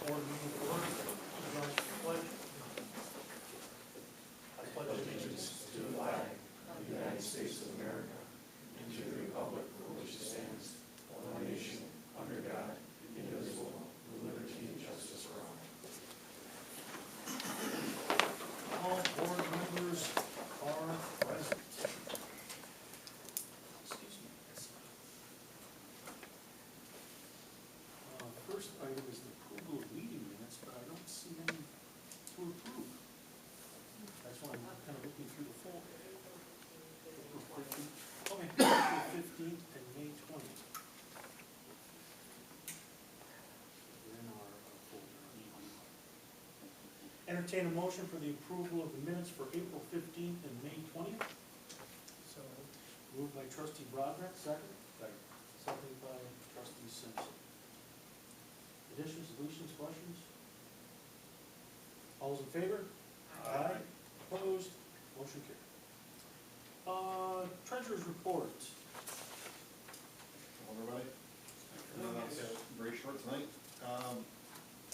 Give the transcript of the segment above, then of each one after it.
board meeting to order. Pledge. I pledge allegiance to the flag of the United States of America and to the republic for which it stands, one nation, under God, indivisible, with liberty and justice for all. All board members are present. Excuse me. First item is the approval of meeting minutes, but I don't see any to approve. That's why I'm kind of looking through the full. April 15th, okay, April 15th and May 20th. They're in our folder. Entertain a motion for the approval of the minutes for April 15th and May 20th. So moved by trustee Broderick, second. Second by trustee Simpson. Additions, deletions, questions? All those in favor? Aye. Opposed? Motion carried. Treasurer's report. Hello, everybody. Very short tonight.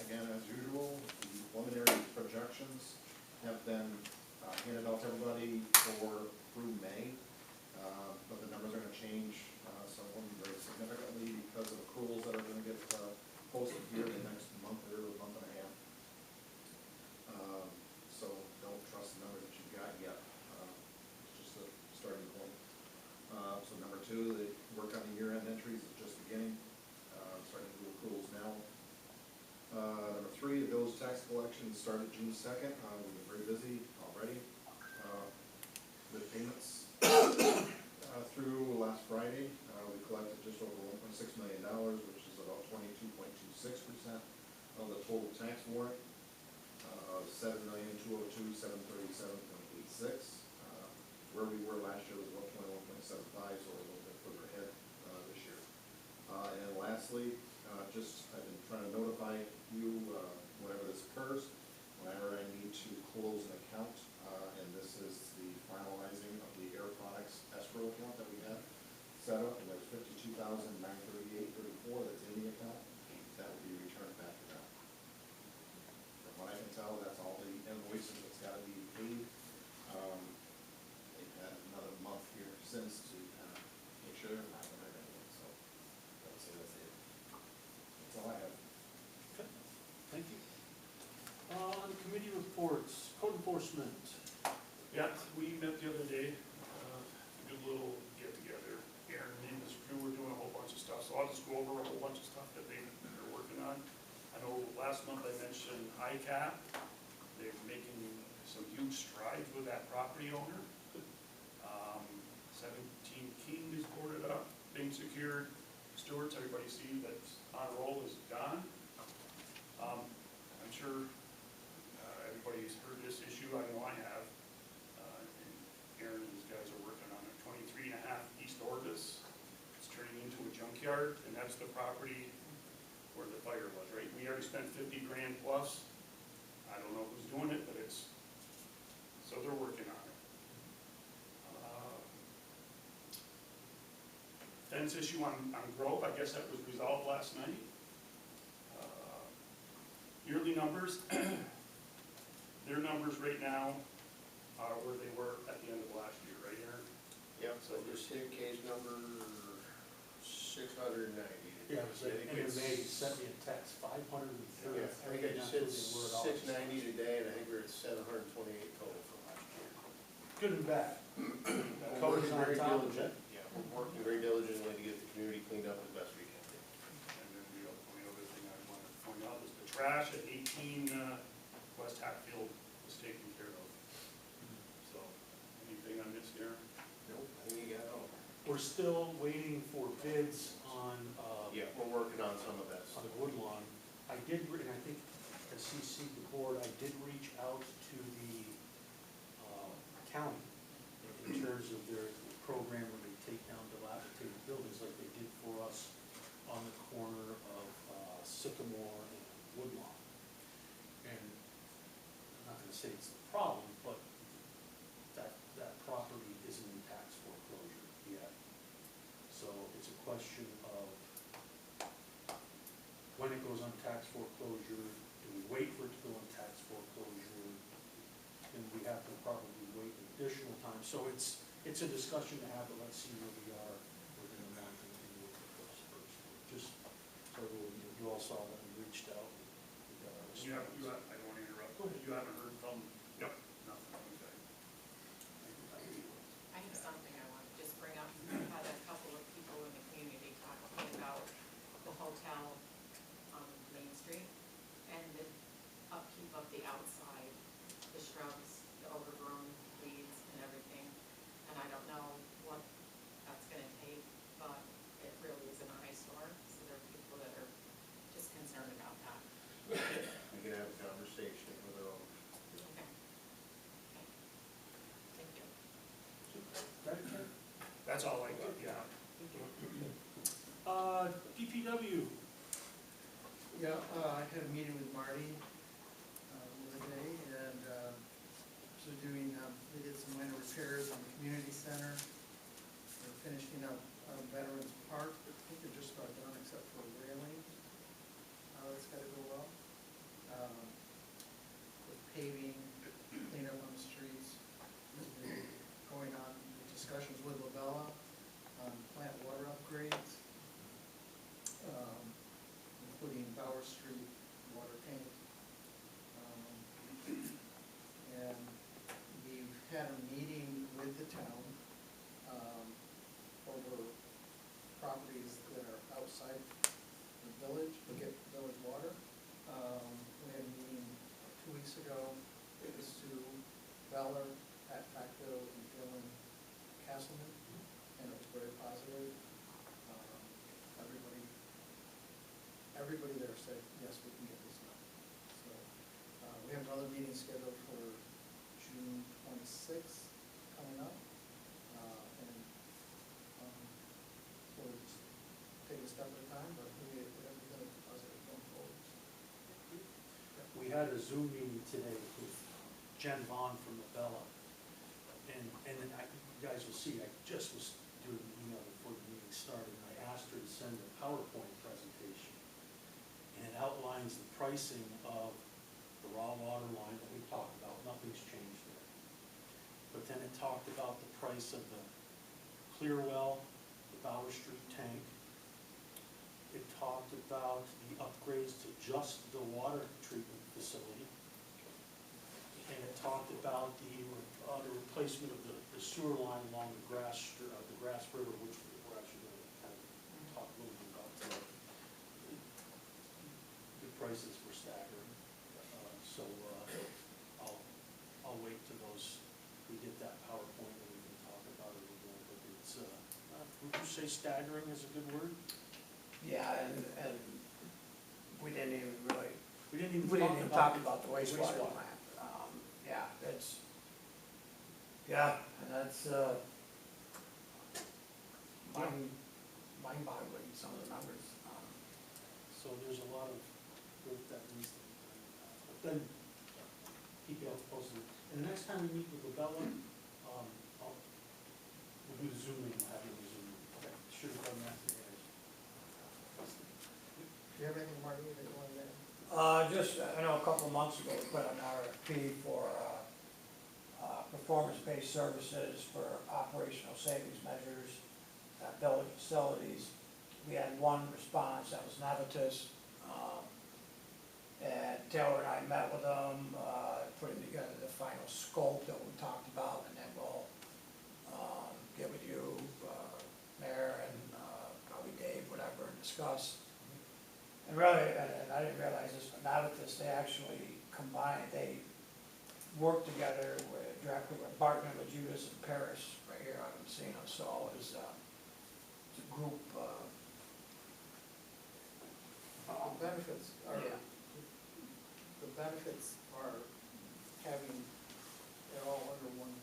Again, as usual, the preliminary projections have been handed out to everybody through May, but the numbers are going to change somewhat very significantly because of accruals that are going to get posted here in the next month or a month and a half. So don't trust the numbers that you've got yet. It's just a starting point. So number two, the work on the year-end entries is just beginning. Starting to do accruals now. Number three, the village tax collection started June 2nd. We've been very busy already with payments. Through last Friday, we collected just over $1.6 million, which is about 22.26% of the total tax warrant. 7,202,737.86. Where we were last year was about 21.75, so we're a little bit further ahead this year. And lastly, I've been trying to notify you whenever this occurs, whenever I need to close an account, and this is the finalizing of the Air Products escrow account that we have set up, and there's $52,938.34 that's in the account. That will be returned back to them. From what I can tell, that's all the invoices that's got to be paid. They've had another month here since to make sure they're not going to anything, so I would say that's it. That's all I have. Okay, thank you. On committee reports, code enforcement. Yeah, we met the other day, to do a little get-together. Aaron and his crew were doing a whole bunch of stuff, so I'll just go over a whole bunch of stuff that they're working on. I know last month I mentioned ICAP. They're making some huge strides with that property owner. 17 King is boarded up, being secured. Stewart's, everybody sees that's on roll is gone. I'm sure everybody's heard this issue. I know I have. Aaron and his guys are working on it. 23.5 East Orvis. It's turning into a junkyard, and that's the property where the fire was, right? We already spent 50 grand plus. I don't know who's doing it, but so they're working on it. Fence issue on Grove, I guess that was resolved last night. Yearly numbers, their numbers right now are where they were at the end of last year, right, Aaron? Yep, so just hit case number 690. Yeah, it was like end of May, he sent me a text, 530. Yeah, I think I just hit 690 today, and I think we're at 728 total for last year. Good and bad. We're Cody's working on very top of it. diligent. Yeah, we're working very diligently to get the community cleaned up as best we can. And then the only other thing I want to point out is the trash at 18 West Hatfield was taken care of. So, anything on this, Aaron? Nope, I think you got it all. We're still waiting for bids on, Yeah, we're working on some of that. on the Woodlawn. I did, and I think as CC the board, I did reach out to the county in terms of their program where they take down dilapidated buildings like they did for us on the corner of Sycamore and Woodlawn. And I'm not going to say it's the problem, but that property isn't in tax foreclosure yet. So it's a question of when it goes on tax foreclosure, So it's a discussion to have, but let's see where we are within a month and we'll discuss first. Just so you all saw that we reached out. We got our You have, response. I don't want to interrupt. Go ahead. You haven't heard from? Yep. Nothing, okay. I have something I want to just bring up. I've had a couple of people in the community talk to me about the hotel on Main Street and the upkeep of the outside, the shrubs, the overgrown weeds and everything. And I don't know what that's gonna take, but it really is an eyesore. So there are people that are just concerned about that. We can have a conversation with her own. Okay. Okay. Thank you. Right, Ken? That's all I got, yeah. DPW. Yeah, I had a meeting with Marty the other day, and so they did some minor repairs on the community center. They're finishing up Veterans Park. I think they're just about done except for railing. That's gotta go well. With paving, cleanup on the streets, going on discussions with Labella on plant water upgrades, including Bauer Street water tank. And we've had a meeting with the town over properties that are outside the village, to get village water. We had a meeting 2 weeks ago. It was Sue, Beller, Pat Facto, and Dylan Castleman, and it was very positive. Everybody there said, yes, we can get this done. So, we have another meeting scheduled for June 26th coming up. And so we'll just take it a step at a time, but we have been positive going forward. We had a Zoom meeting today with Jen Vaughn from Labella. And then you guys will see, I just was doing an email before the meeting started, and I asked her to send a PowerPoint presentation. And it outlines the pricing of the raw water line that we talked about, nothing's changed there. But then it talked about the price of the clear well, the Bauer Street tank. It talked about the upgrades to just the water treatment facility. And it talked about the replacement of the sewer line along the Grass River, which we're actually going to kind of talk a little bit about today. The prices were staggering, so I'll wait till we get that PowerPoint and we can talk about it again. But it's, would you say staggering is a good word? Yeah, and we didn't even really, We didn't even we didn't even talk about the wastewater wastewater. plant. Yeah, that's, yeah, and that's, mind-boggling, some of the numbers. So there's a lot of work that needs to be done. But then, keep you all posted. And the next time we meet with Labella, we'll do the Zoom meeting, we'll have you on the Zoom meeting. Okay, should have done that today. Do you have anything, Marty, that you want to add? Just, I know a couple of months ago, we put an RFP for, performance-based services for operational savings measures at village facilities. We had one response, that was Navitas, and Taylor and I met with them, putting together the final scope that we talked about, and then we'll, get with you, Mayor, and, probably Dave, whatever, and discuss. And really, and I didn't realize this, but Navitas, they actually combined, they worked together directly with Barton and Judas and Paris, right here out in Massena, so it's a group, The benefits are, yeah. the benefits are having it all under one.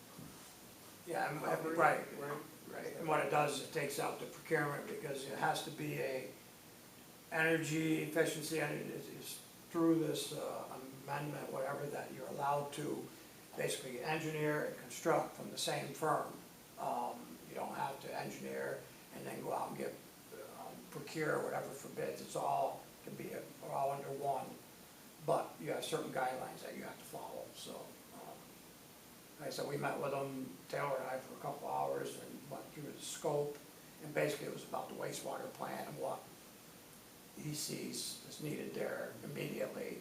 Yeah, and coverage, right, Right. right, and what it does, it takes out the procurement, because it has to be a energy efficiency, and it's through this amendment, whatever, that you're allowed to basically engineer and construct from the same firm. You don't have to engineer and then go out and get, procure whatever for bids, it's all, can be, all under one, but you have certain guidelines that you have to follow, so. like I said, we met with them, Taylor and I, for a couple hours and went through the scope. And basically it was about the wastewater plant and what he sees is needed there immediately,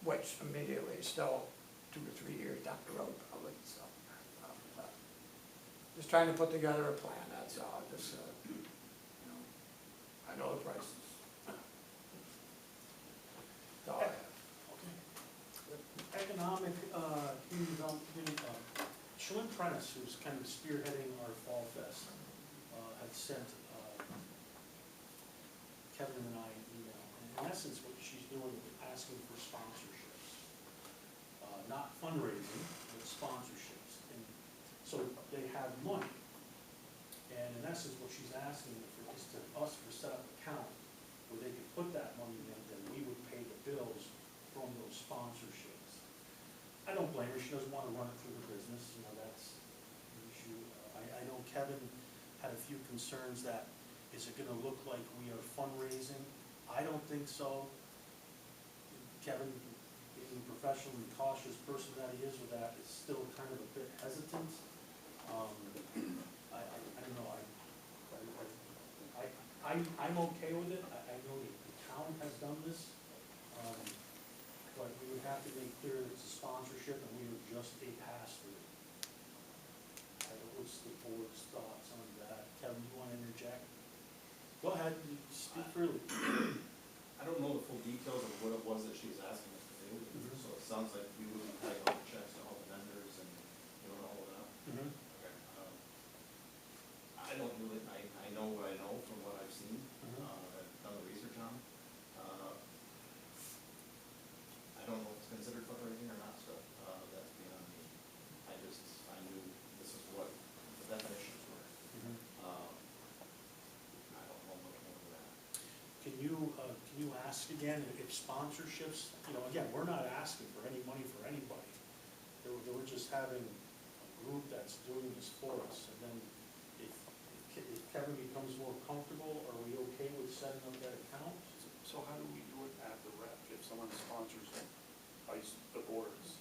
which immediately is still 2 to 3 years down the road probably, so. Just trying to put together a plan, that's all, just, you know, I know the prices. That's all I have. Economic, community development, Shalyn Prentice, who's kind of spearheading our Fall Fest, had sent Kevin and I an email. And in essence, what she's doing is asking for sponsorships. Not fundraising, but sponsorships. And so they have money. And in essence, what she's asking for is to us to set up an account where they could put that money in, then we would pay the bills from those sponsorships. I don't blame her, she doesn't want to run it through the business, you know, that's an issue. I know Kevin had a few concerns that, is it gonna look like we are fundraising? I don't think so. Kevin, being the professional and cautious person that he is with that, is still kind of a bit hesitant. I don't know, I'm okay with it, I know the town has done this. But we would have to make clear that it's a sponsorship and we are just a pass-through. What's the board's thoughts on that? Kevin, you want to interject? Go ahead, you speak freely. I don't know the full details of what it was that she was asking us to do, so it sounds like we would be tying all the checks to all the vendors and doing all of that. Okay. I don't really, I know what I know from what I've seen, I've done the research on. I don't know if it's considered fundraising or not, so that's beyond me. I knew this is what the definitions were. I don't know much more than that. Can you ask again if sponsorships, you know, again, we're not asking for any money for anybody. They were just having a group that's doing this for us, and then if Kevin becomes more comfortable, are we okay with setting up that account? So how do we do it at the rep if someone sponsors it by the boards?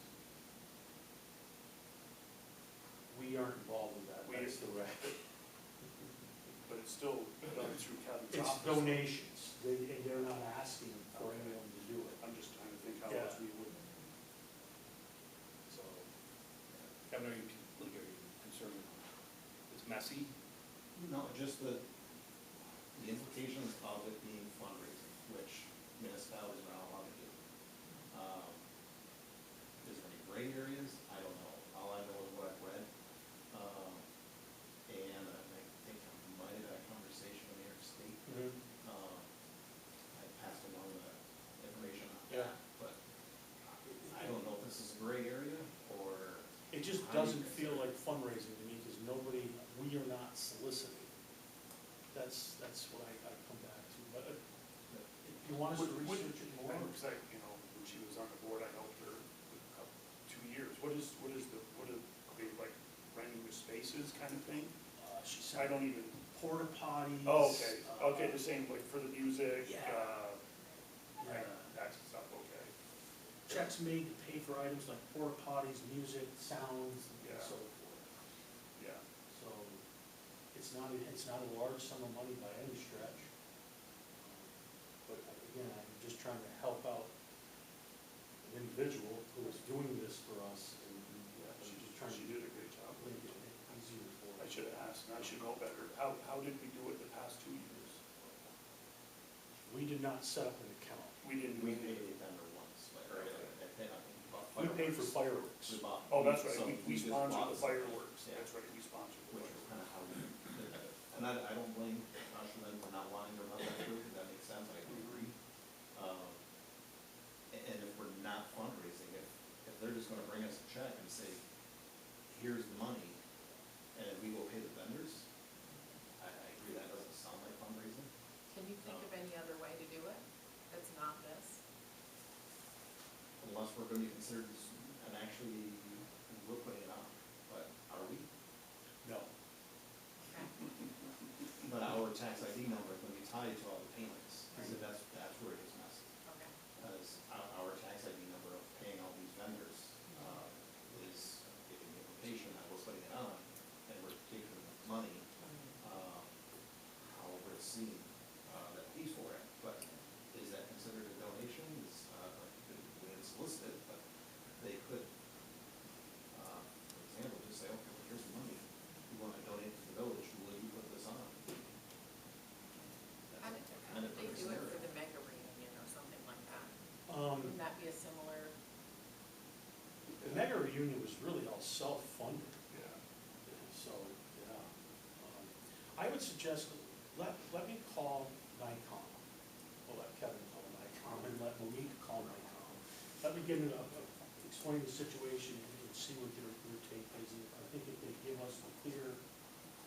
We aren't involved in that, that's the rec. But it's still done through Kevin's It's office. donations, they're not asking for anyone to do it. I'm just trying to think how Yeah. else we would. So, Kevin, are you concerned it's messy? No, just the implications of it being fundraising, which municipalities are not allowed to do. Is there any gray areas? I don't know. All I know is what I've read. And I think I might have had a conversation with New York State. I passed along the information on that, but I don't know if this is a gray area or. it just doesn't feel like fundraising to me, because we are not soliciting. That's what I come back to, but if you want us to research it more. Because you know, when she was on the board, I helped her with 2 years. What are they like renting the spaces kind of thing? She I said don't even. porta potties. Oh, okay, the same, like for the music, Yeah. that's stuff, okay. Checks made to pay for items like porta potties, music, sounds, and Yeah. so forth. Yeah. So it's not a large sum of money by any stretch. But again, I'm just trying to help out an individual who is doing this for us, and I'm just trying She to did a great job. make it easier for I us. should have asked, and I should know better. How did we do it the past 2 years? We did not set up an account. We didn't. We paid a vendor once, or We paid for fireworks. We bought. Oh, that's right, so we just sponsored bought the some, fireworks, yeah, that's right, we sponsored the which is fireworks. kind of how we did that. And I don't blame Ashland for not wanting to run that through, that makes sense, I can agree. And if we're not fundraising, if they're just gonna bring us a check and say, here's the money, and we will pay the vendors, I agree, that doesn't sound like fundraising. Can you think of any other way to do it that's not this? Unless we're gonna be considered, and actually, we're putting it on, but are we? No. Okay. But our tax ID number is gonna be tied to all the payments, so that's where it gets messy. Okay. Because our tax ID number of paying all these vendors is giving the that be a similar, The mega reunion was really all self-funded, Yeah. so, yeah. I would suggest, let me call NICOM, or let Kevin call NICOM, and let Monique call NICOM. Let me get explain the situation and see what their take is. And I think if they give us the clear,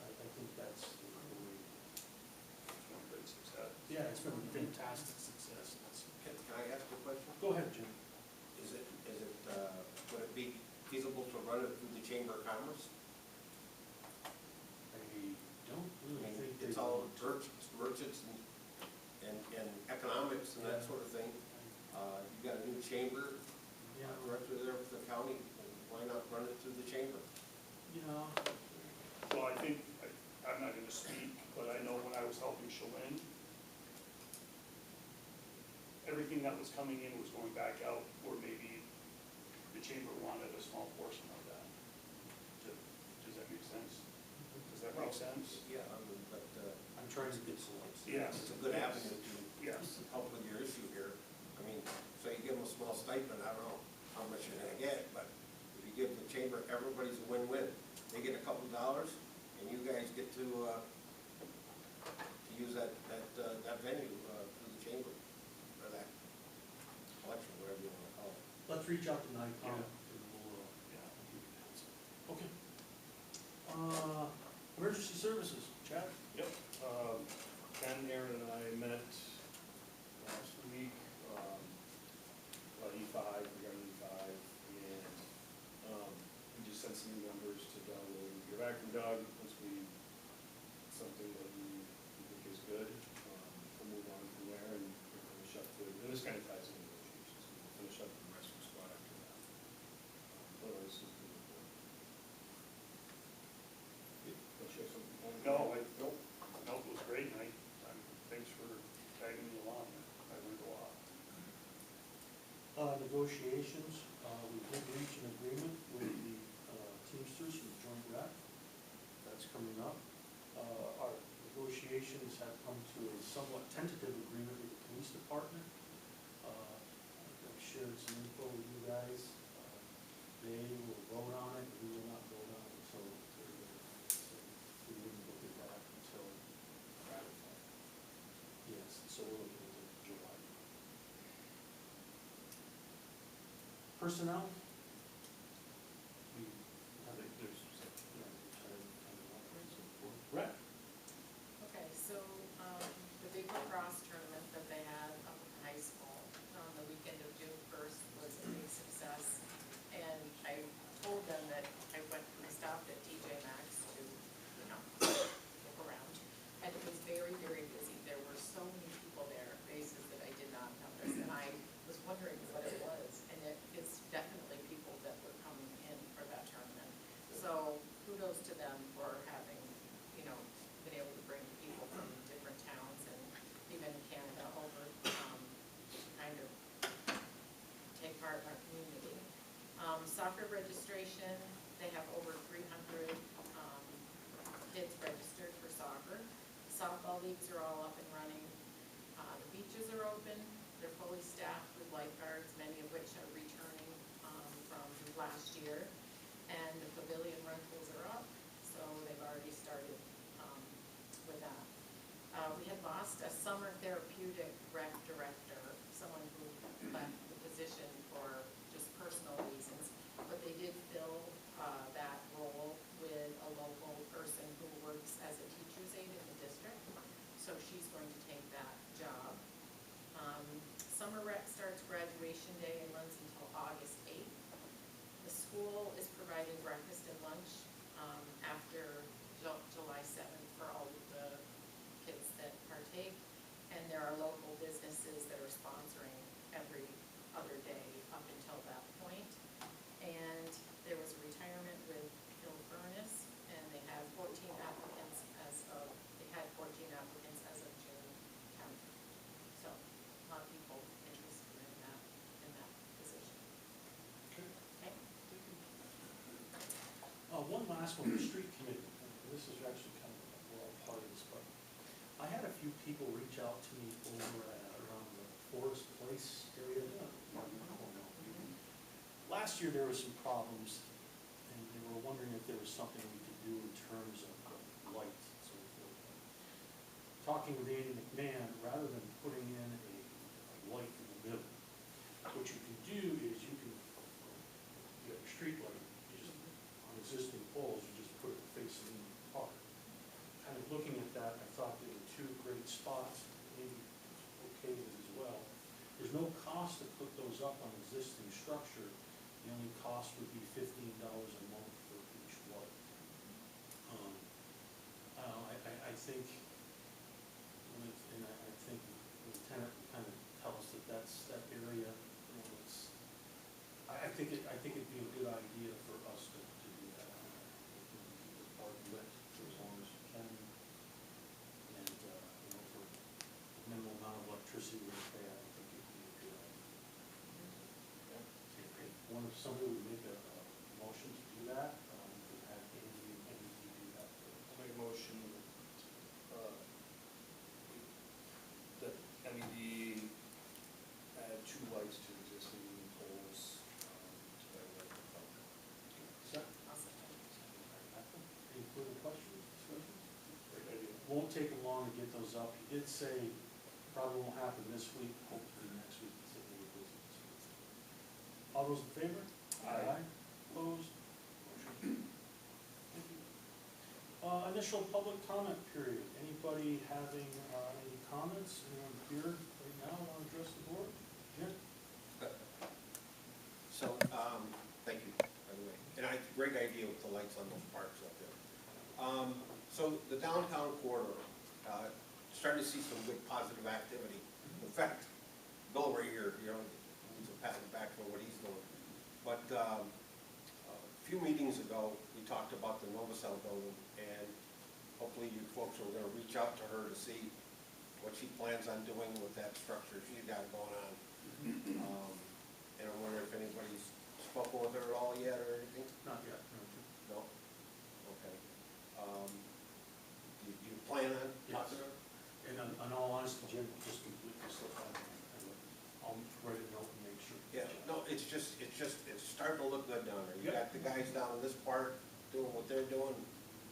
I think that's the way. It's been a great success. Yeah, it's been a fantastic success. Can I ask a question? Go ahead, Jim. Would it be feasible to run it through the Chamber of Commerce? I don't I really mean, think it's all merchants and economics and that sort of thing. You've got a new chamber, Yeah, director there for the county, and why not run it through the chamber? you know, Well, I think, I'm not gonna speak, but I know when I was helping Chelan, everything that was coming in was going back out, or maybe the chamber wanted a small portion of that. Does that make sense? Does that make sense? Yeah, but I'm trying to get some. Yes. it's a good avenue to Yes. help with your issue here. I mean, so you give them a small stipend, I don't know how much you're gonna get, but if you give the chamber, everybody's a win-win. They get a couple dollars, and you guys get to use that venue through the chamber, or that collection, whatever you wanna call it. Let's reach out to NICOM Yeah. and we'll, Yeah. give you an answer. Okay. Emergency services, Chad? Yep, Ken, Aaron, and I met last week, about E5, regarding E5, and, we just sent some new numbers to Doug. We'll hear back from Doug once we, something that we think is good, we'll move on from there and finish up and this kind of ties into negotiations, we'll finish up the rest of the squad after that. Otherwise, it's good report. Don't you have something? Nope, it was great, and thanks for tagging me along, I learned a lot. Negotiations, we did reach an agreement with the Teamsters from Joint Rep. That's coming up. Our negotiations have come to a somewhat tentative agreement with the police department. I've shared some info with you guys. They will vote on it, we will not vote on it until we wouldn't look at that until ratified. Yes, so we're looking at July. Personnel? We have a, there's, Brett? okay, so, the big lacrosse tournament that they had up at the high school on the weekend of June 1st was a big success. And I told them that we stopped at TJ Maxx to, look around. And it was very, very busy. There were so many people there, faces that I did not notice. And I was wondering what it was. And it is definitely people that were coming in for that tournament. So kudos to them for having, been able to bring people from different towns and even Canada over, kind of take part in our community. Soccer registration, they have over 300 kids registered for soccer. Softball leagues are all up and running. The beaches are open, they're fully staffed with lifeguards, many of which are returning from last year. And the pavilion rentals are up, so they've already started with that. We had lost a summer therapeutic rec director, someone who left the position for just personal reasons, but they did fill that role with a local person who works as a teacher's aide in the district, so she's going to take that job. Summer rec starts graduation day and runs until August 8th. The school is providing breakfast and lunch after July 7th for all of the kids that partake, and there are local businesses that are sponsoring every other day up until that point. And there was a retirement with Phil Furness, and they had 14 applicants as of June 10th. So a lot of people interested in that position. Okay? One last one, the street committee. This is actually kind of a well part of this, but I had a few people reach out to me over around the Forest Place area, last year there were some problems, and they were wondering if there was something we could do in terms of lights and so forth. Talking with Andy McMahon, rather than putting in a light in the middle, what you can do is you have a street light, you just, on existing poles, you just put it facing in the park. Kind of looking at that, I thought there were two great spots, maybe okay with as well. There's no cost to put those up on existing structure. The only cost would be $15 a month for each light. I think, and I think the tenant would kind of tell us that that's that area, you know, it's, I think it'd be a good idea for us to do that. Keep the park lit for as long as we can. And, you know, for the minimal amount of electricity we pay, I think it'd be a good idea. If somebody would make a motion to do that, we could have Andy and MED do that. I'll make a motion, that MED add 2 lights to existing poles, to that light bulb. Second. I'll second. Any further questions, discussions? Great idea. Won't take him long to get those up. He did say probably won't happen this week, hopefully next week. He said he would visit this week. All those in favor? Aye. Opposed? Motion. Thank you. Initial public comment period. Anybody having any comments? Anyone here right now want to address the board? Jim? So, thank you, by the way. And great idea with the lights on those parks up there. So the downtown corridor, starting to see some good positive activity. In fact, Bill right here, you know, needs a pat on the back for what he's doing. But a few meetings ago, we talked about the Novacell building, and hopefully you folks are gonna reach out to her to see what she plans on doing with that structure she's got going on. And I wonder if anybody's spoken with her at all yet or anything? Not yet. No. No? Okay. Do you plan on talking to her? And in all honesty, Jim, just completely slipped on me. I'll write a note and make sure. Yeah, no, it's starting to look good down there. You got the guys down in this part doing what they're doing,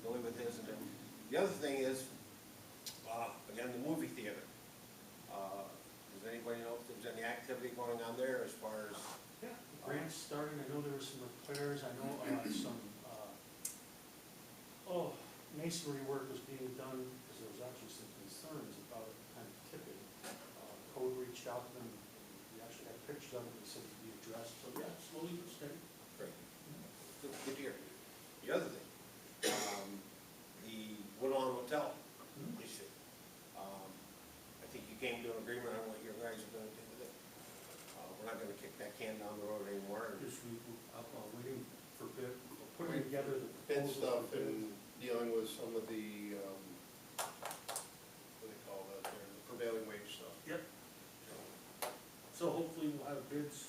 Billy with his, and then, the other thing is, again, the movie theater. Does anybody know if there's any activity going on there as far as? Yeah, grant's starting. I know there were some repairs. I know some, masonry work was being done, because there was actually some concerns about it kind of tipping. Code reached out to them, and we actually had pictures of it, they said to be addressed, so yeah, slowly but steady. Great. Good to hear. The other thing, the Woodlawn Hotel issue. I think you came to an agreement on what your guys are gonna do with it. We're not gonna kick that can down the road anymore. Just waiting for bid, putting together the Bid proposal. stuff and dealing with some of the, what do they call that there, the prevailing wage stuff. Yep. So hopefully we'll have bids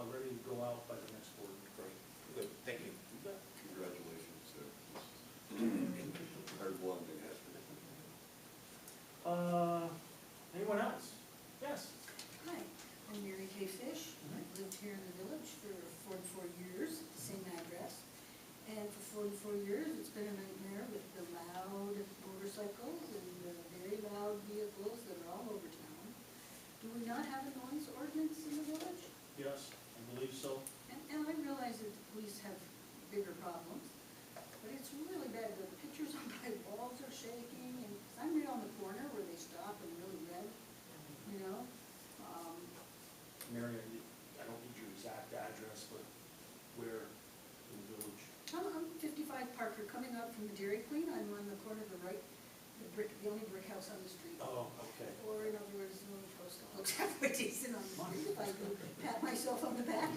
ready to go out by the next board meeting. Great. Good, thank you. You bet. Congratulations, sir. Hard won, it has to be. Anyone else? Yes. Hi, I'm Mary Kay Fish. I've lived here in the village for 44 years, at the same address. And for 44 years, it's been a nightmare with the loud motorcycles and the very loud vehicles that are all over town. Do we not have a noise ordinance in the village? Yes, I believe so. And I realize that the police have bigger problems, but it's really bad. The pictures on my walls are shaking, and I'm right on the corner where they stop and really red, you know? Mary, I don't need your exact address, but where in the village? I'm 55 Parker, coming up from the Dairy Queen. I'm on the corner of the right, the only brick house on the street. Oh, okay. Or in other words, the only house that looks halfway decent on the street, if I do pat myself on the back.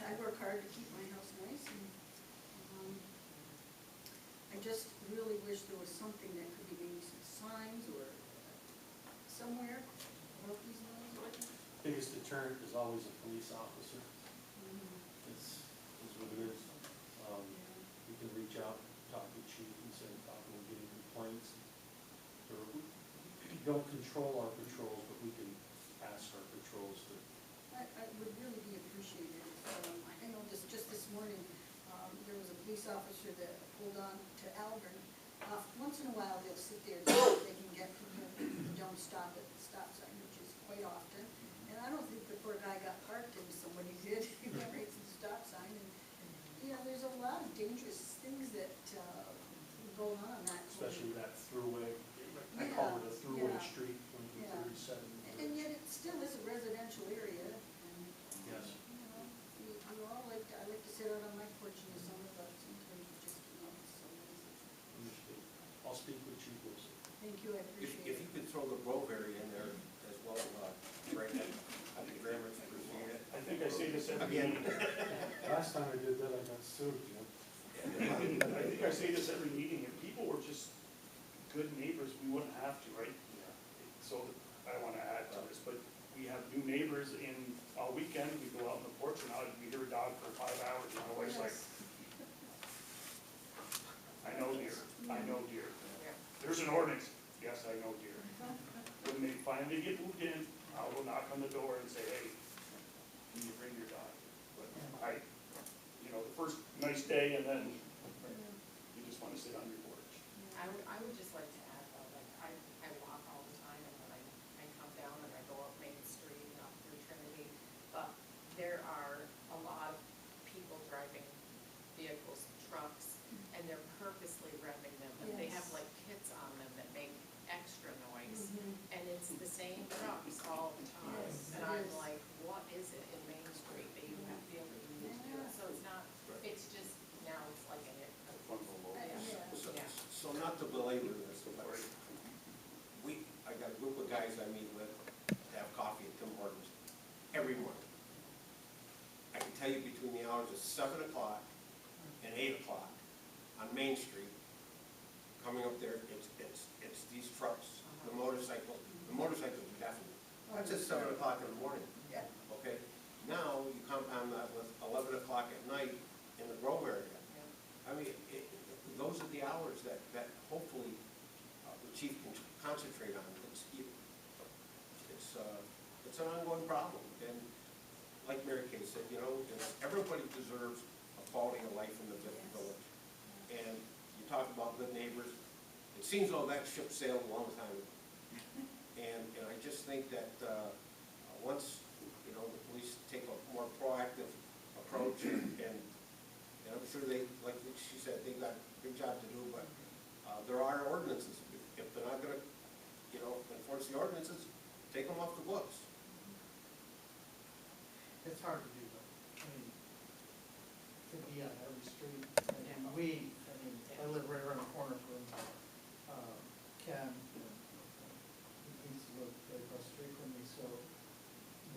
I work hard to keep my house nice, and I just really wish there was something that could be, maybe some signs or somewhere about these noise ordinances. Biggest deterrent is always a police officer. It's what it is. You can reach out, talk to the chief and say, we're getting complaints. Or we don't control our patrols, but we can ask our patrols to. I would really be appreciated if police officer that pulled on to Alvern, once in a while, they'll sit there so that they can get from here and don't stop at the stop sign, which is quite often. And I don't think the poor guy got parked and somebody did, he went right to the stop sign. And, you know, there's a lot of dangerous things that go on that corner. Especially that throughway, I call it a throughway Yeah. street, when you Yeah. 37. And yet it still is a residential area, and, Yes. you know, you all like, I like to sit out on my porch in the summer, but sometimes you just can't, so easy. Understood. I'll speak with Chief Wilson. Thank you, I If appreciate you it. could throw the Grove area in there as well, Greg, I'd be very much appreciate it. I think I say this every Again. meeting. Last time I did that, I got sued, Jim. I think I say this every meeting, if people were just good neighbors, we wouldn't have to, right? So, I don't wanna add to this, but we have new neighbors in, all weekend, we go out on the porch and we hear a dog for 5 hours, and my wife's like, Yes. I know dear, I know dear. Yeah. There's an ordinance, yes, I know dear. When they finally get moved in, I'll go knock on the door and say, hey, can you bring your dog? But the first nice day, and then you just wanna sit on your porch. I would just like to add though, like, I walk all the time and then I come down and I go up Main Street and up through Trinity. But there are a lot of people driving vehicles, trucks, and they're purposely revving them. And they have Yes. like kits on them that make extra noise. Mhm. And it's the same trucks all the time. Yes, And it I'm is. like, what is it in Main Street that you have feel that you need to do it? So it's not, it's just, now it's like a Fun for both. Yeah. So, Yeah. so not to belabor this, but I got a group of guys I meet with to have coffee at Tim Hortons every morning. I can tell you between the hours of 7 o'clock and 8 o'clock on Main Street, coming up there, it's these trucks, the motorcycles are definitely. That's at 7 o'clock in the morning. Yeah. Okay, now you compound that with 11 o'clock at night in the Grove area. I mean, those are the hours that hopefully the chief can concentrate on. It's an ongoing problem, and like Mary Kay said, everybody deserves a quality of life in the village. And you talk about good neighbors, it seems though that ship sailed a long time ago. And I just think that once, the police take a more proactive approach, and I'm sure they, like she said, they've got a big job to do, but there are ordinances. If they're not gonna, enforce the ordinances, take them off the books. It's hard to do though. I mean, to be on every street, and I live right around the corner from, Ken, he used to live right across the street from me, so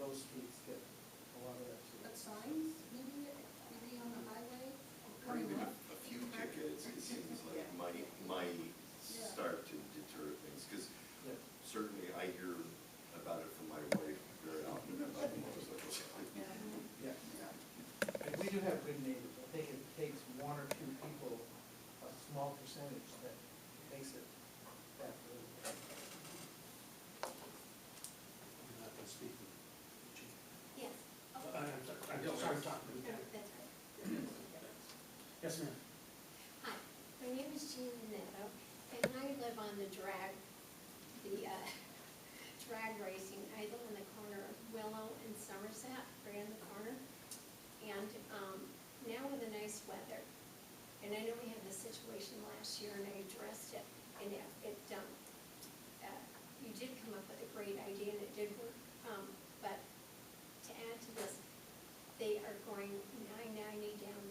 those streets get a lot of that too. But signs, maybe on the highway, Or coming even up. a few tickets, it seems like might start to deter things, because Yeah. certainly I hear about it from my wife very often about motorcycles. Yeah. And we do have good neighbors. I think it takes one or two people, a small percentage that makes it that good. I'm not gonna speak with Chief. Yes. I'm sorry, Tom. That's right. Yes, ma'am. Hi, my name is Jean Neto, and I live on the drag racing. I live on the corner of Willow and Somerset, right on the corner. And now with the nice weather, and I know we had this situation last year, and I addressed it, and you did come up with a great idea, and it did work. But to add to this, they are going 990 down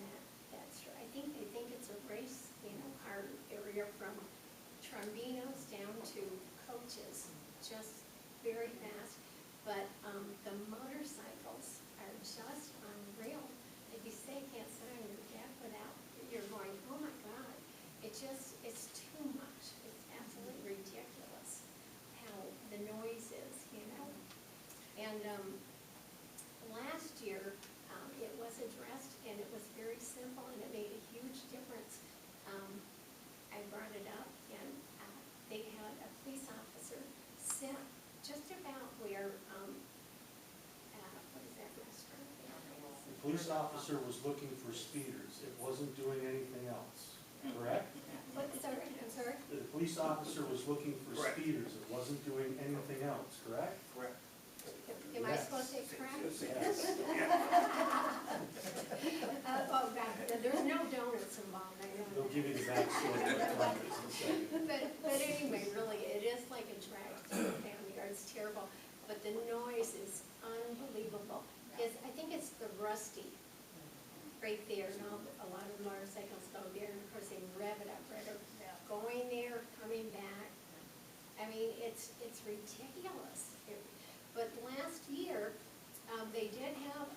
that street. I think they police officer was looking for speeders, it wasn't doing anything else, correct? What, sorry, I'm sorry? The police officer was looking for Correct. speeders, it wasn't doing anything else, correct? Correct. Am I Yes. supposed to correct? Yes. Oh, God, there's no donuts involved, I know. They'll that. give you the backstory of the comments in a second. But anyway, really, it is like a drag through the family yard, it's terrible, but the noise is unbelievable. I think it's the rusty right there, and a lot of motorcycles go there, and of course they rev it up, going there, coming back. I mean, it's ridiculous. But last year, they did have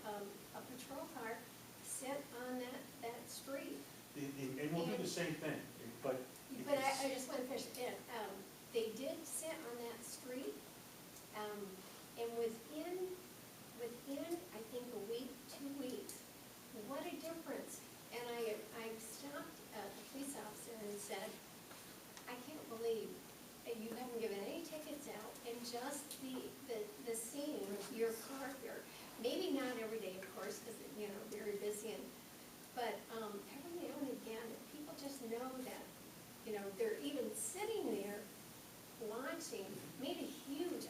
a patrol car sit on that street. And we'll do the same thing, but. But I just want to finish it. They did sit on that street, and within, I think, a week, 2 weeks, what a difference. And I stopped the police officer and said, I can't believe you haven't given any tickets out, and just the scene of your car here. Maybe not every day, of course, because, very busy, but every now and again, people just know that, they're even sitting there watching, made a huge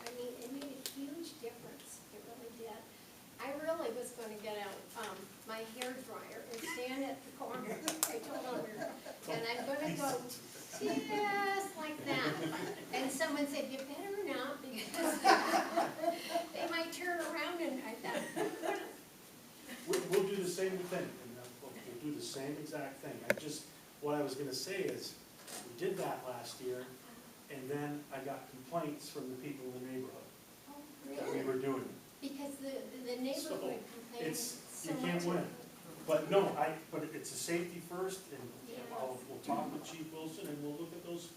difference, it really did. I really was gonna get out my hair dryer and stand at the corner, I told her, and I'm gonna go just like that. And someone said, you better not, because they might turn around, and I thought, We'll do the same thing, and we'll do the same exact thing. What I was gonna say is, we did that last year, and then I got complaints from the people in the neighborhood oh, that we really? were doing it. Because the neighborhood complained It's, so you much. can't win. But no, but it's a safety first, and Yeah. we'll talk with Chief Wilson, and we'll look at those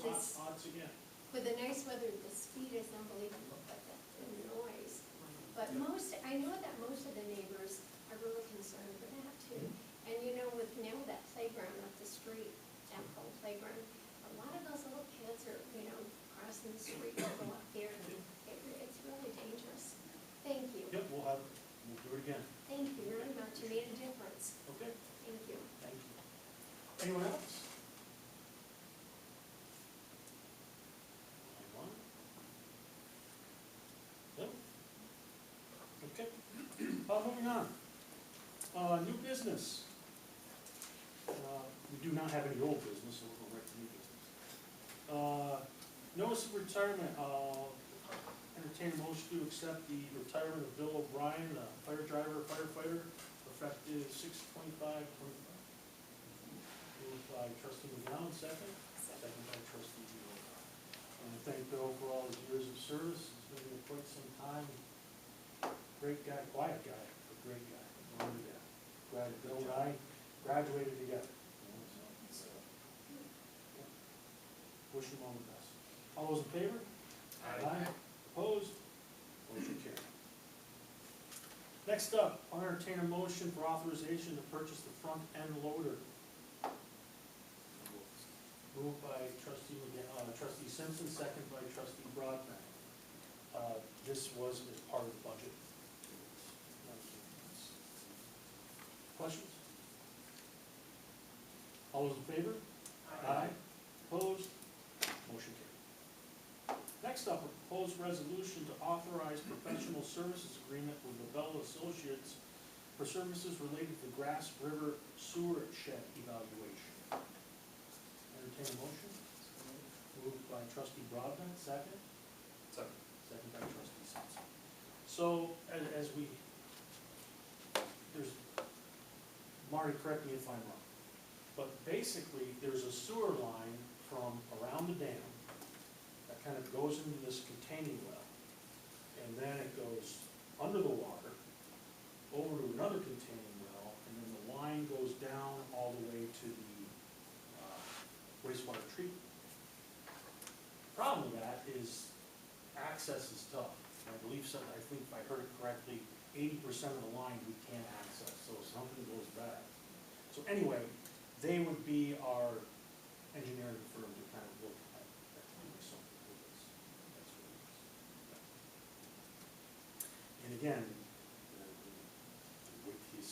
hot spots again. With the nice weather, the speed is unbelievable, but the noise. But I know that most of the neighbors are really concerned with that too. And with now that playground up the street, that whole playground, a lot of those little kids are, crossing the street to go up there. It's really dangerous. Thank you. Yep, we'll do it again. Thank you very much. You made a difference. Okay, Thank you. thank you. Anyone else? Anyone? No? Okay. Moving on. New business. We do not have any old business, so we'll go right to new business. Notice of retirement, entertain a motion to accept the retirement of Bill O'Brien, fire driver, firefighter, effective 6/25/25. Moved by trustee McGowan, second. Second by trustee Buell. And I thank Bill for all his years of service, he's been here quite some time. Great guy, quiet guy, but great guy. Wonderful guy. Glad Bill and I graduated together. Wish him all the best. All those in favor? Aye. Opposed? Motion carried. Next up, I'll entertain a motion for authorization to purchase the front end loader. Moved by trustee Simpson, second by trustee Broadbent. This was as part of the budget. Questions? All those in favor? Aye. Opposed? Motion carried. Next up, a proposed resolution to authorize professional services agreement with LaBelle Associates for services related to Grass River sewer shed evaluation. Entertain a motion? Moved by trustee Broadbent, second? Second. Second by trustee Simpson. So, Marty, correct me if I'm wrong, but basically, there's a sewer line from around the dam that kind of goes into this containing well, and then it goes under the water, over to another containing well, and then the line goes down all the way to the wastewater treatment. Problem with that is access is tough. I believe so, I think if I heard it correctly, 80% of the line we can't access, so if something goes bad. So anyway, they would be our engineering firm to kind of look at doing something with this. That's what it is. And again, with his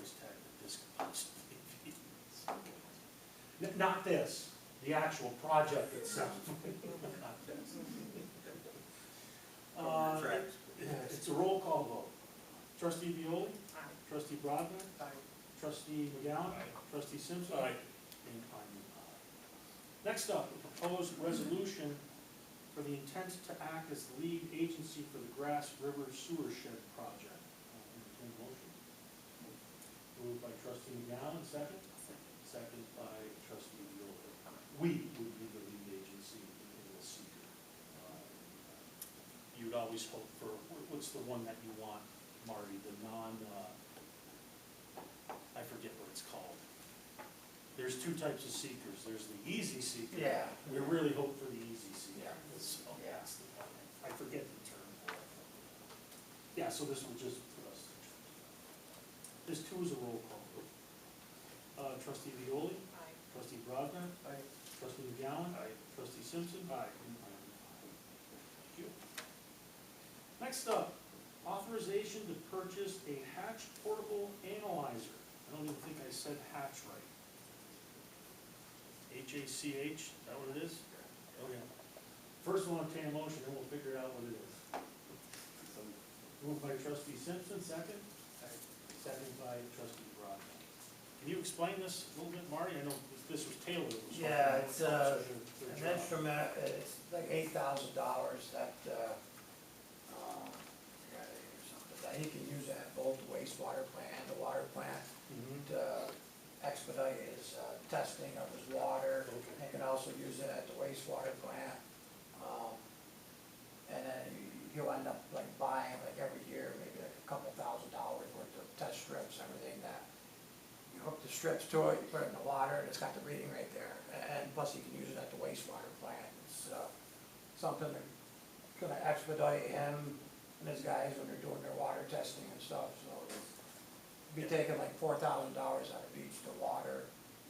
price tag that this could possibly be. Not this, the actual project itself. Not this. It's a roll call vote. Trustee Violi? Aye. Trustee Brodman? Aye. Trustee McGowan? Aye. Trustee Simpson? Aye. And I'm an aye. Next up, a proposed resolution for the intent to act as the lead agency for the Grass River Sewer Shed Project. Entertain a motion. Moved by Trustee McGowan, second? Second by Trustee Violi. We would be the lead agency in the seeker. You'd always hope for, what's the one that you want, Marty, the I forget what it's called. There's two types of seekers. There's the easy seeker. Yeah. We really hope for the easy seeker. Yeah. So Yeah. that's the one. I forget the term for it. Yeah, so this will just put us. This too is a roll call vote. Trustee Violi? Aye. Trustee Brodman? Aye. Trustee McGowan? Aye. Trustee Simpson? Aye. And I'm an aye. Thank you. Next up, authorization to purchase a Hatch portable analyzer. I don't even think I said Hatch right. H-A-C-H, is that what it is? Okay. First we'll entertain a motion, then we'll figure out what it is. Moved by Trustee Simpson, second? Second by Trustee Brodman. Can you explain this a little bit, Marty? I know this was Taylor that was. Yeah, it's, their an job. instrument, it's like $8,000 that, got it or something, that he can use at both the wastewater plant and the water plant Mhm. to expedite his, testing of his water. Okay. He can also use it at the wastewater plant. And then he'll end up like buying like every year, maybe like a couple $1,000s worth of test strips, everything that you hook the strips to it, you put it in the water, and it's got the reading right there. And plus you can use it at the wastewater plant. It's, something that's gonna expedite him and his guys when they're doing their water testing and stuff, so it's be taking like $4,000 out of each, the water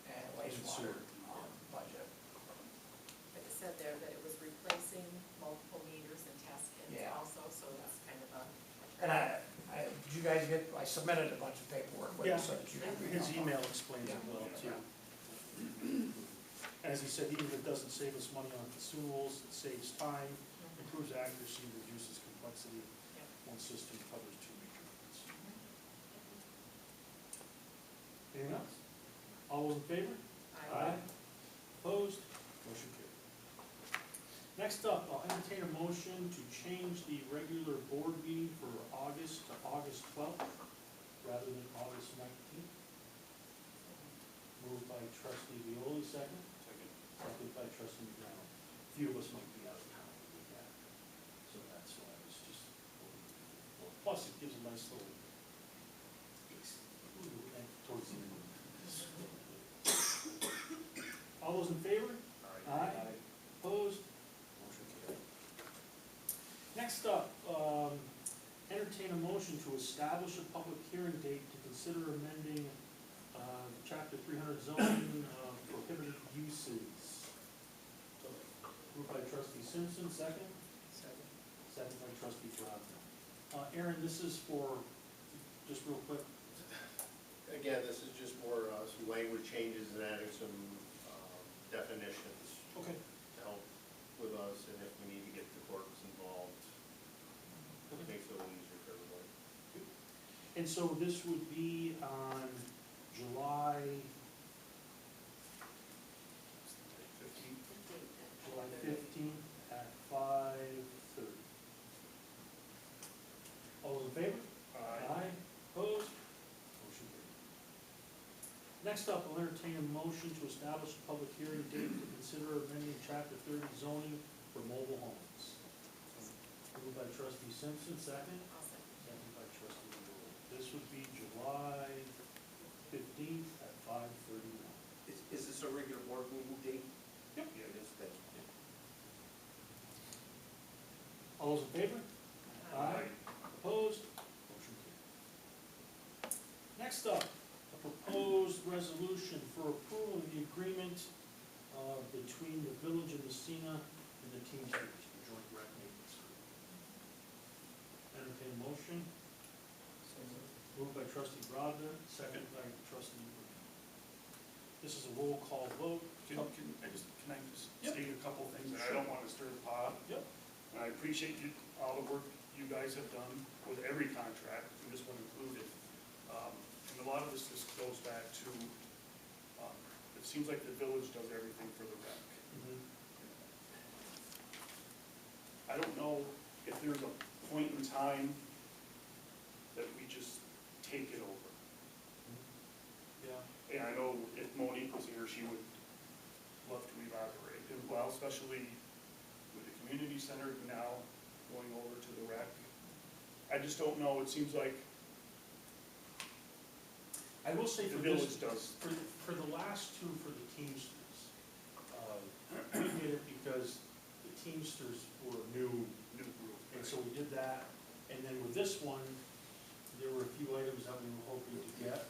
and wastewater, budget. But it said there that it was replacing multiple meters and test kits Yeah. also, so that's kind of a. And did you guys get, I submitted a bunch of paperwork with Yeah, it so that you could read his them. email explains it well too. As he said, even if it doesn't save us money on consumables, it saves time, improves accuracy, reduces complexity. Yep. One system covers two measurements. Anything else? All those in favor? Opposed? Motion carried. Next up, I'll entertain a motion to change the regular board meeting for August to August 12th rather than August 19th. Moved by Trustee Violi, second. Second by Trustee McGowan. A few of us might be out of town the week after, so that's why I was just. Plus, it gives a nice little towards the end of the school. All those in favor? Aye. Opposed? Motion carried. Next up, entertain a motion to establish a public hearing date to consider amending chapter 300 zoning prohibited uses. Moved by Trustee Simpson, second? Second. Second by Trustee Brodman. Aaron, this is for, just real quick, Again, this is just more, some language changes and adding some, definitions okay, to help with us, and if we need to get the courts involved, it makes it a little easier for everybody. and so this would be on July 15th at 5:30. All those in favor? Aye. Opposed? Motion carried. Next up, I'll entertain a motion to establish a public hearing date to consider amending chapter 30 zoning for mobile homes. Moved by Trustee Simpson, second. I'll second. Second by Trustee Violi. This would be July 15th at 5:31. Is this a regular board meeting date? Yep. Yeah, it is, thank you. All those in favor? Aye. Opposed? Motion carried. Next up, a proposed resolution for approval of the agreement between the Village of Massena and the Teamsters for joint rec maintenance. Entertain a motion. So moved. Moved by trustee Brodman, second by trustee Burden. This is a roll call vote. Can I just Yep. state a couple things, and I Sure. don't wanna stir the pot. Yep. And I appreciate you, all the work you guys have done with every contract, and this one included. And a lot of this just goes back to, it seems like the village does everything for the rec. I don't know if there's a point in time that we just take it over. Yeah. And I know if Monique was here, she would love to elaborate, and well, especially with the community center now going over to the rec. I just don't know, it seems like I will say the for this, village does. for the last two, for the Teamsters, we did it because the Teamsters were new, New group. and so we did that. And then with this one, there were a few items that we were hoping to get,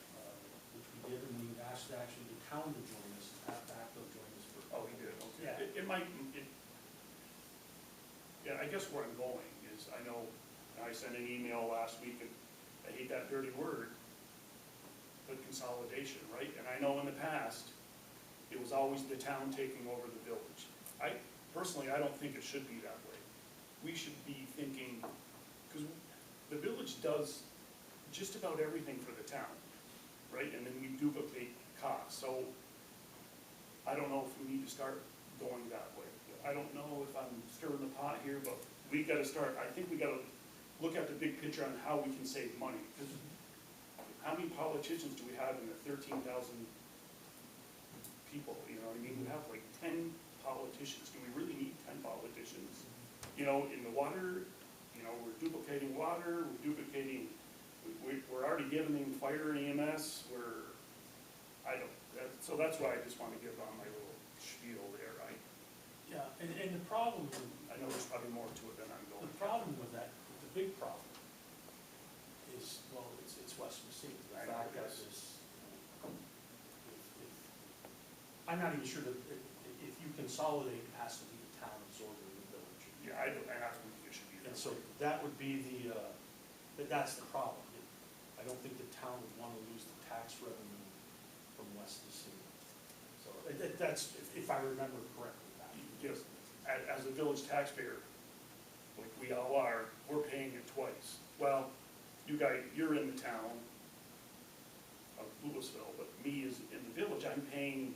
which we did, and we asked actually the town to join us, and Pat Backo joined us for. Oh, we did, okay. Yeah. It might, yeah, I guess where I'm going is, I know, I sent an email last week, and I hate that dirty word, but consolidation, right? And I know in the past, it was always the town taking over the village. Personally, I don't think it should be that way. We should be thinking, because the village does just about everything for the town, right? And then we duplicate costs, so I don't know if we need to start going that way. I don't know if I'm stirring the pot here, but we gotta start, I think we gotta look at the big picture on how we can save money. Because how many politicians do we have in the 13,000 people, you know what I mean? We have like 10 politicians. Do we really need 10 politicians? You know, in the water, you know, we're duplicating water, we're duplicating, we're already giving fire and EMS, so that's why I just want to give on my little spiel there, right? Yeah, and the problem, I know there's probably more to it than I'm going. the problem with that, the big problem is, well, it's West Massena. The I know fact it that is. this, I'm not even sure that if you consolidate, it has to be the town absorbing the village. Yeah, I don't think it should be that. And so that would be that's the problem. I don't think the town would want to lose the tax revenue from West Massena. So that's, if I remember correctly. Just, as a village taxpayer, like we all are, we're paying it twice. Well, you guys, you're in the town of Louisville, but me is in the village, I'm paying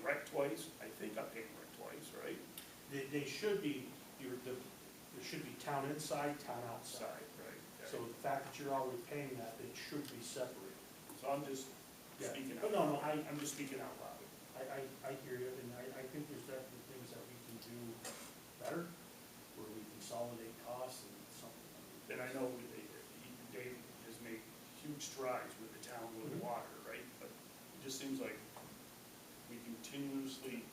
rec twice. I think I'm paying rec twice, right? They should be, there should be town inside, town outside. Side, right? So the fact that you're already paying that, it should be separated. So I'm just speaking out. But no, I'm just speaking out loud. I hear you, and I think there's definitely things that we can do better, where we consolidate costs and something. And I know Dave has made huge strides with the town with the water, right? But it just seems like we continuously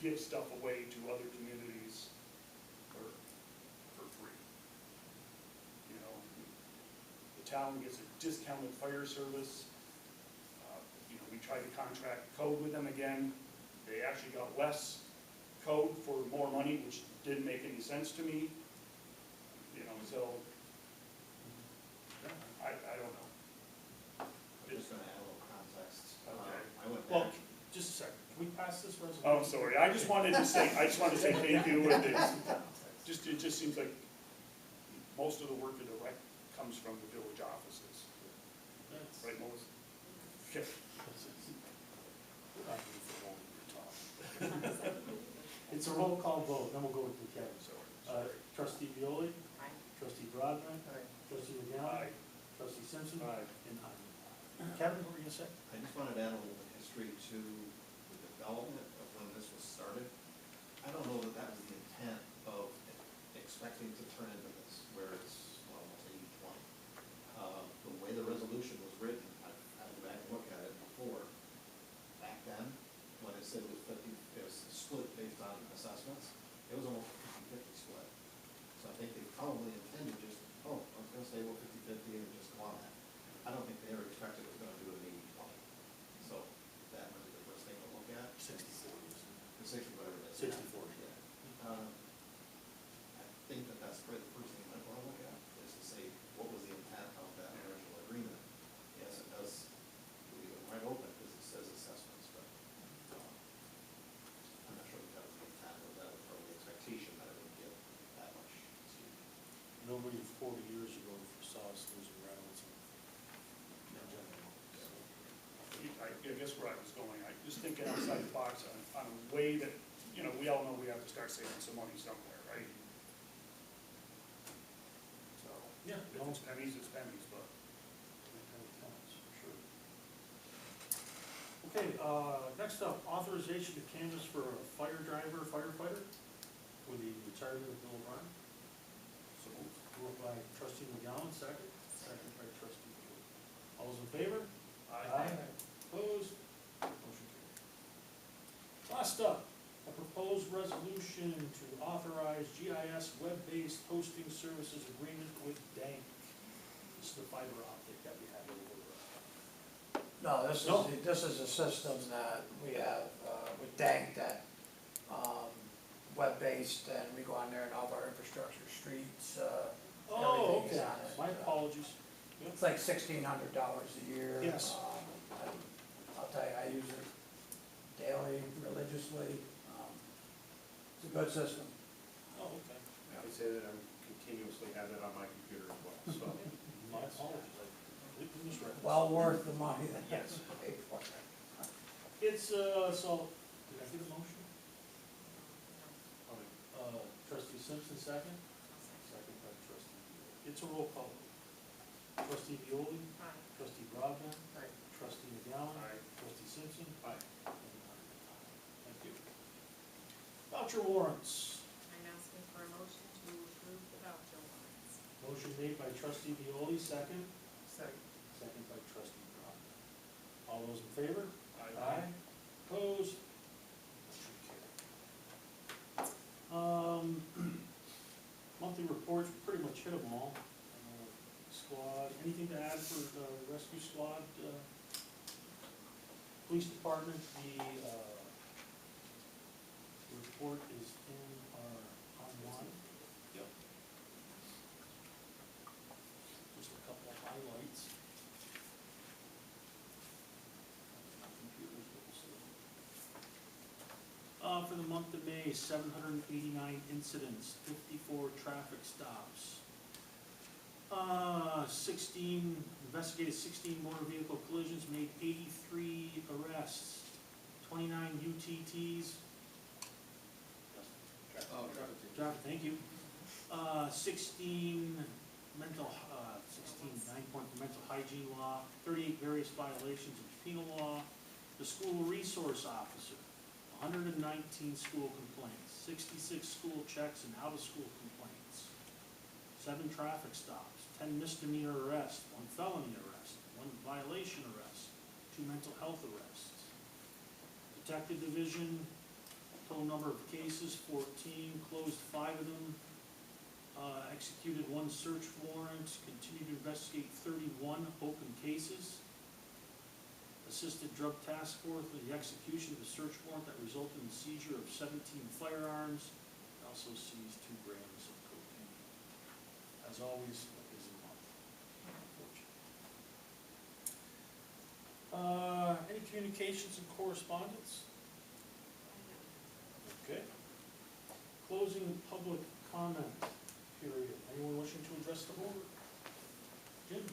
give stuff away to other communities for free. You know, the town gets a discounted fire service. You know, we tried to contract code with them again. They actually got less code for more money, which didn't make any sense to me. You know, so I don't know. I'm just gonna add a little context. Okay. I went Well, back, just a second, can we pass this resolution? Oh, sorry, I just wanted to say thank you, and it just seems like most of the work of the rec comes from the village offices, That's- right, Melissa? Okay. It's a roll call vote, then we'll go with Kevin. Sorry. Trustee Violi, Aye. trustee Brodman, Aye. trustee McGowan, Aye. trustee Simpson. Aye. And I. Kevin, what were you gonna say? I just wanted to add a little bit of history to the development of when this was started. I don't know that that was the intent of expecting to turn into this, where it's, well, almost 80-20. The way the resolution was written, I've had to go back and look at it before. Back then, when it said it was 50, it was split based on assessments, it was almost a 50-50 split. So I think they probably intended just, I was gonna say, well, 50-50 and just go on that. I don't think they ever expected it was gonna do it 80-20. So that might be the first thing to look at. 60/40, isn't it? The 60, whatever it is. 60/40. Yeah. I think that's probably the first thinking outside the box on a way that, you know, we all know we have to start saving some money somewhere, right? So, Yeah, if it's pennies, it's pennies, but. that kind of counts, for sure. Okay, next up, authorization to canvass for a firefighter with the retirement of Bill Ryan. So moved by trustee McGowan, second. Second by trustee Buell. All those in favor? Opposed? Motion carried. Last up, a proposed resolution to authorize GIS web-based hosting services agreement with DANK. This is the fiber optic that we had over. No, this No. is a system that we have, with Dank that, web-based, and we go on there and all of our infrastructure, streets, Oh, everything's okay, on it. my apologies. It's like $1,600 a year. Yes. And I'll tell you, I use it daily, religiously. It's a good system. Oh, okay. I would say that I'm continuously have it on my computer as well, so. My apologies, I completely misread. Well worth the money that Yes. you pay for it. It's, so, did I get a motion? Trustee Simpson, second? Second by trustee Buell. It's a roll call. Trustee Violi? Aye. Trustee Broadbent? Aye. Trustee McGowan? Aye. Trustee Simpson? Aye. Thank you. Voucher warrants. I'm asking for a motion to approve the voucher warrants. Motion made by trustee Violi, second. Second. Second by trustee Broadbent. All those in favor? Aye. Opposed? Motion carried. Monthly reports, we pretty much hit them all. Squad, anything to add for the rescue squad? Police department, the report is in our online. Yep. Just a couple of highlights. My computer's a little slow. For the month of May, 789 incidents, 54 traffic stops. investigated 16 motor vehicle collisions, made 83 arrests, 29 UTTs. Traffic, thank you. 16 9-point mental hygiene law, 38 various violations of penal law, the school resource officer, 119 school complaints, 66 school checks and out-of-school complaints, 7 traffic stops, 10 misdemeanor arrests, 1 felony arrest, 1 violation arrest, 2 mental health arrests. Detective division, total number of cases 14, closed 5 of them, executed 1 search warrant, continued to investigate 31 open cases. Assisted drug task force with the execution of a search warrant that resulted in the seizure of 17 firearms. Also seized 2 grams of cocaine. As always, a busy month, unfortunately. Any communications and correspondence? Okay. Closing public comment period. Anyone wishing to address the board? Jim?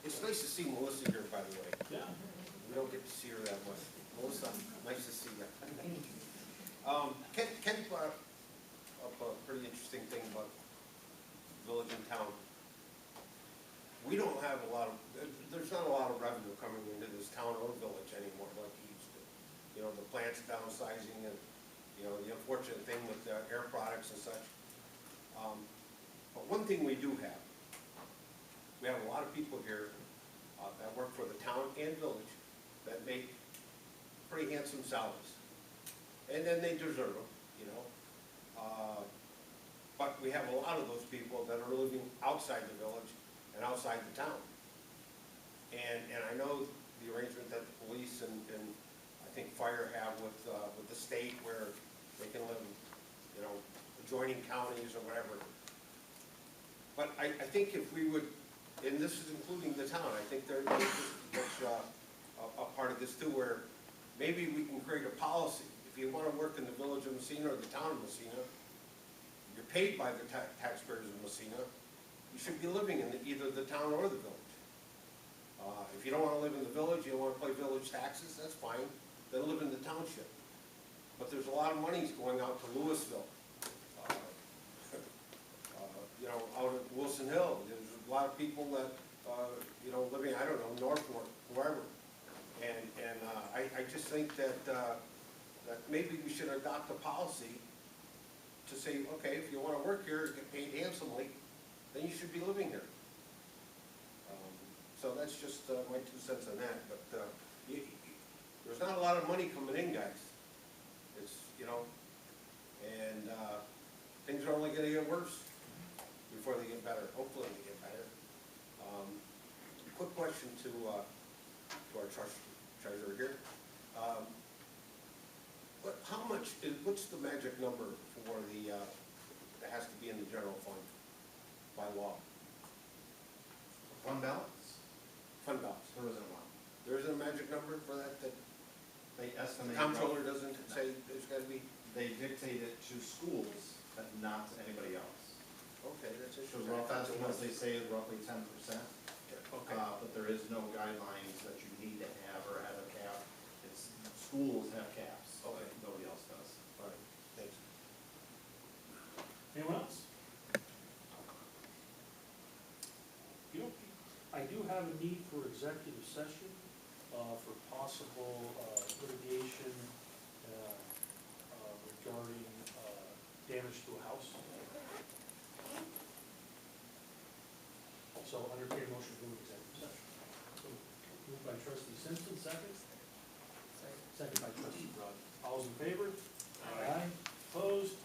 It's nice to see Melissa here, by the way. Yeah. We don't get to see her that much. Melissa, nice to see you. Ken brought up a pretty interesting thing about village and town. We don't have a lot of, there's not a lot of revenue coming into this town or village anymore like it used to. You know, the plant's downsizing and, you know, the unfortunate thing with the air products and such. But one thing we do have, we have a lot of people here that work for the town and village that make pretty handsome salaries. And then they deserve them, you know. But we have a lot of those people that are living outside the village and outside the town. And I know the arrangement that the police and I think fire have with the state where they can live, you know, adjoining counties or whatever. But I think if we would, and this is including the town, I think there's a part of this too where maybe we can create a policy. If you want to work in the village of Massena or the town of Massena, you're paid by the taxpayers of Massena, you should be living in either the town or the village. If you don't want to live live in the village, you don't wanna pay village taxes, that's fine, then live in the township. But there's a lot of monies going out to Louisville. You know, out at Wilson Hill, there's a lot of people that, you know, living, I don't know, Northmore, wherever. And I just think that, that maybe we should adopt a policy to say, okay, if you wanna work here, get paid handsomely, then you should be living here. So that's just my 2 cents on that, but there's not a lot of money coming in, guys. It's, you know, and things are only gonna get worse before they get better. Hopefully they get better. Quick question to our treasurer here. How much is, what's the magic number for the, that has to be in the general fund by law? Fund balance? Fund balance. There isn't one. There isn't a magic number for that, that They the estimate. comptroller doesn't say there's gotta be? They dictate it to schools, but not to anybody else. Okay, that's So interesting. rough estimates, they say is roughly 10%. Okay. But there is no guidelines that you need to have or have a cap. It's, schools have caps, Okay. nobody else does. All right, thanks. Anyone else? You know, I do have a need for executive session, for possible, litigation, regarding, damage to a house. So entertain a motion to go to executive session. So moved by trustee Simpson, second? Second by trustee Rod. All those in favor? Aye. Opposed?